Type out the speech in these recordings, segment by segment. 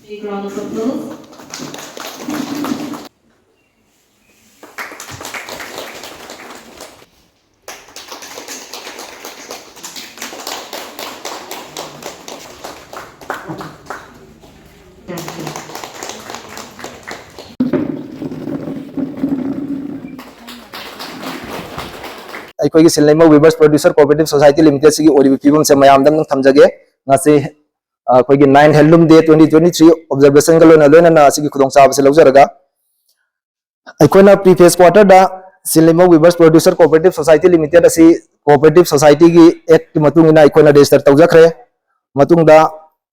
Big round of applause. Thank you. अखोई सिलेमा weavers producer cooperative society limited से फीवम से मैम थमजगे अखोई 9 हेलूम डे 2023 ऑब्जर्वेशन लोना खुदचाब से लौजरगा अखोना प्रीफेस क्वार्टर सिलेमा weavers producer cooperative society limited cooperative society की एक्ट रजिस्टर तौजख्रे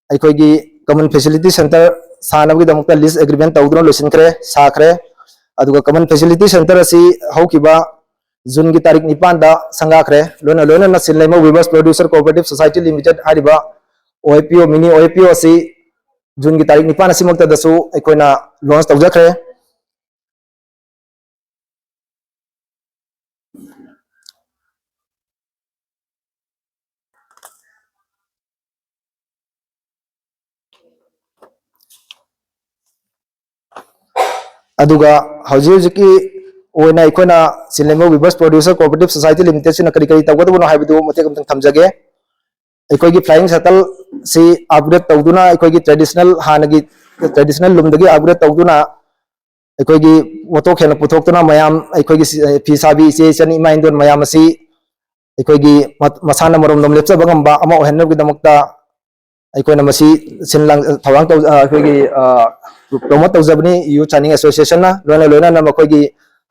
अखोई कमन फैसिलिटी सेंटर सानबगीदमक्ता लीज एग्रीमेंट तौदुना लोइसिनख्रे साख्रे कमन फैसिलिटी सेंटर जून की तारीख 9 संगाख्रे लोना लोना सिलेमा weavers producer cooperative society limited ओएपीओ मिनी ओएपीओ जून की तारीख 9 असिमक्तदसु अखोना लॉन्च तौजख्रे अदुगा हौजी ओना अखोना सिलेमा weavers producer cooperative society limited से करी करी तौगदबनो हाइबदु मतेक अमतंग थमजगे अखोगी फ्लाइंग शटल से अपग्रेड तौदुना अखोगी ट्रेडिशनल हानगी ट्रेडिशनल लुमदगी अपग्रेड तौदुना अखोगी वोटो खेन पुथोक्तुना मयाम अखोगी फीसाबी इचे चनी माइंदोन मयाम असि अखोगी मसाना मरोम दम लेप्चबा गंबा अमा ओहनबगीदमक्ता अखोना मसी सिनलांग थवांग तौ अखोगी प्रमोट तौजबनी यू चाइनिंग एसोसिएशन ना लोना लोना ना मखोगी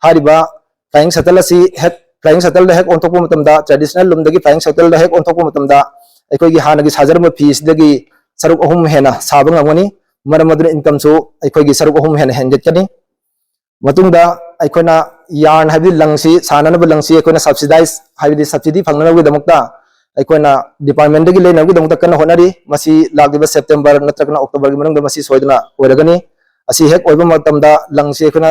हारिबा फ्लाइंग शटल असि हेक फ्लाइंग शटल हेक ओंथोकपा मतमदा ट्रेडिशनल लुमदगी फ्लाइंग शटल हेक ओंथोकपा मतमदा अखोगी हानगी साजरम फीसदगी सरुक अहुम हेना साब ngamani मरम मदुन इनकम सु अखोगी सरुक अहुम हेना हेंगेटकनी मतुंगदा अखोना यार्न हाबि लंगसी साननब लंगसी अखोना सब्सिडाइज हाबि सब्सिडी फंगनबगी दमक्ता अखोना डिपार्टमेंट दगी लेनबगी दमक्ता कन होनरी मसी लागदिबा सेप्टेम्बर नत्रकना अक्टोबर गी मनंग मसी सोयदना ओरगनी असि हेक ओइबा मतमदा लंगसी अखोना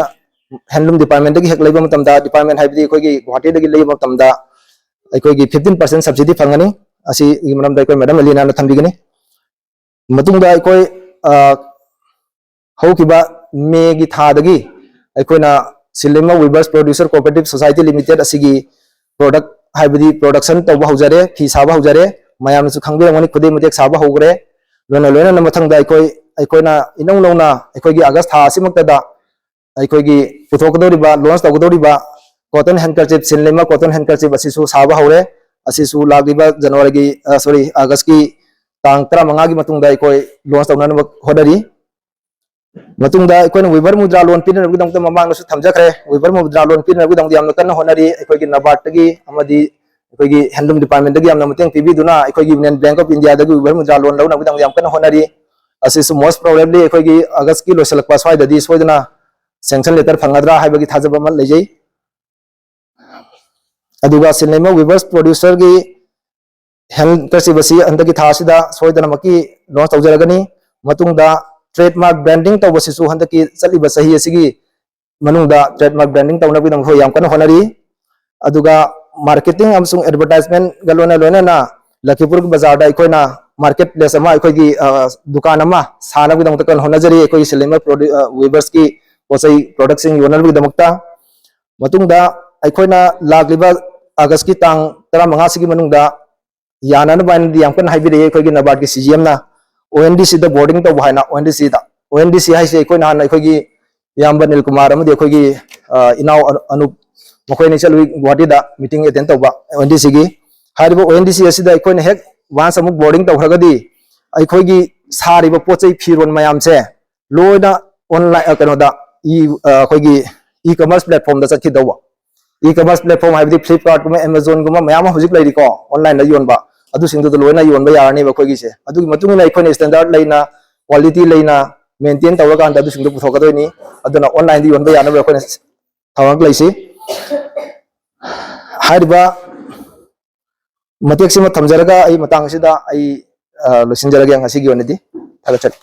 हैंडलूम डिपार्टमेंट दगी हेक लेबा मतमदा डिपार्टमेंट हाबि अखोगी गुवाहाटी दगी लेबा मतमदा अखोगी 15% सब्सिडी फंगनी असि मनमदा अखोई मैडम अलीना न थंबिगनी मतुंगदा अखोई हौकिबा मे गी थादगी अखोना सिलेमा weavers producer cooperative society limited असिगी प्रोडक्ट हाइबदी प्रोडक्शन तौबा हौजरे फी साबा हौजरे मयामसु खंबिरंगनी खुदे मतेक साबा हौगरे लोना लोना न मथंगदा अखोना इनौ नौना अखोगी अगस्त था असिमक्तदा अखोगी पुथोकदोरिबा लॉन्च तौगदोरिबा कॉटन हैंडकरचिप सिलेमा कॉटन हैंडकरचिप असिसु साबा हौरे असिसु लागिबा जनवरी की सॉरी अगस्त की तांग 15 की मतुंगदा अखोई लॉन्च तौनानब होदरी मतुंगदा अखोना वीवर मुद्रा लोन पिनरबगदमक्ता ममांगसु थमजख्रे वीवर मुद्रा लोन पिनरबगदमक्ता यामना कन्न होनरी अखोगी नबार्टगी अमदी अखोगी हैंडलूम डिपार्टमेंट दगी यामना मतेंग पिबिदुना अखोगी यूनियन बैंक ऑफ इंडिया दगी वीवर मुद्रा लोन लौनबगदम याम कन्न होनरी असिसु मोस्ट प्रोबेबली अखोगी अगस्त की लोसलकपा स्वाइददी सोयदना सैंक्शन लेटर फंगद्रा हाइबगी थाजब अमा लेजै अदुगा सिलेमा वीवर्स प्रोड्यूसर की हेल्करसिबसी अंदगी थासिदा सोयदनमकी लॉन्च तौजरगनी मतुंगदा ट्रेडमार्क ब्रांडिंग तौबसिसु हंदकी चलिबा सही असिगी मनुंगदा ट्रेडमार्क ब्रांडिंग तौनबगदम हो याम कन होनरी अदुगा मार्केटिंग अमसुंग एडवर्टाइजमेंट गलोना लोना लखीपुर बाजार दा अखोइना मार्केट प्लेस अमा अखोगी दुकान अमा सानबगदम तकन होनजरी अखोगी सिलेमा वीवर्स की पोसई प्रोडक्ट्स योनबगदमक्ता मतुंगदा अखोइना लागलिबा अगस्त की तांग 15 सिगी मनुंगदा याननबाइनदी यामकन हाइबिरे अखोगी नबार्ड की सीजीएम ना ओएनडीसी दा बोर्डिंग तो बहाइना ओएनडीसी दा ओएनडीसी हाइसे अखोइना हान अखोगी यामबा नीलकुमार अमदी अखोगी इनाव अनुप मखोइनि चलुई गुवाहाटी दा मीटिंग अटेंड तौबा ओएनडीसी की हारिबो ओएनडीसी असिदा अखोइना हेक वांस अमुक बोर्डिंग तौखरगदी अखोगी सारिबा पोचै फिरोन मयामसे लोइना ऑनलाइन कनोदा अखोगी ई कॉमर्स प्लेटफॉर्म दा चखिदौबा ई कॉमर्स प्लेटफॉर्म हाइबदी फ्लिपकार्ट गुमा अमेज़न गुमा मयाम हुजिक लैरिको ऑनलाइन दा योनबा अदु सिंगदु लोइना योनबा यारनी बखोगी से अदुगी मतुंगना अखोइना स्टैंडर्ड लैना क्वालिटी लैना मेंटेन तौरकान अदु सिंगदु पुथोकदोइनी अदुना ऑनलाइन दी योनबा यानबा अखोइना थवांग लैसी हारिबा मतेक सिमा थमजरगा आई मतंग सिदा आई लोसिंजरगे ngasi gi onedi थागचरी।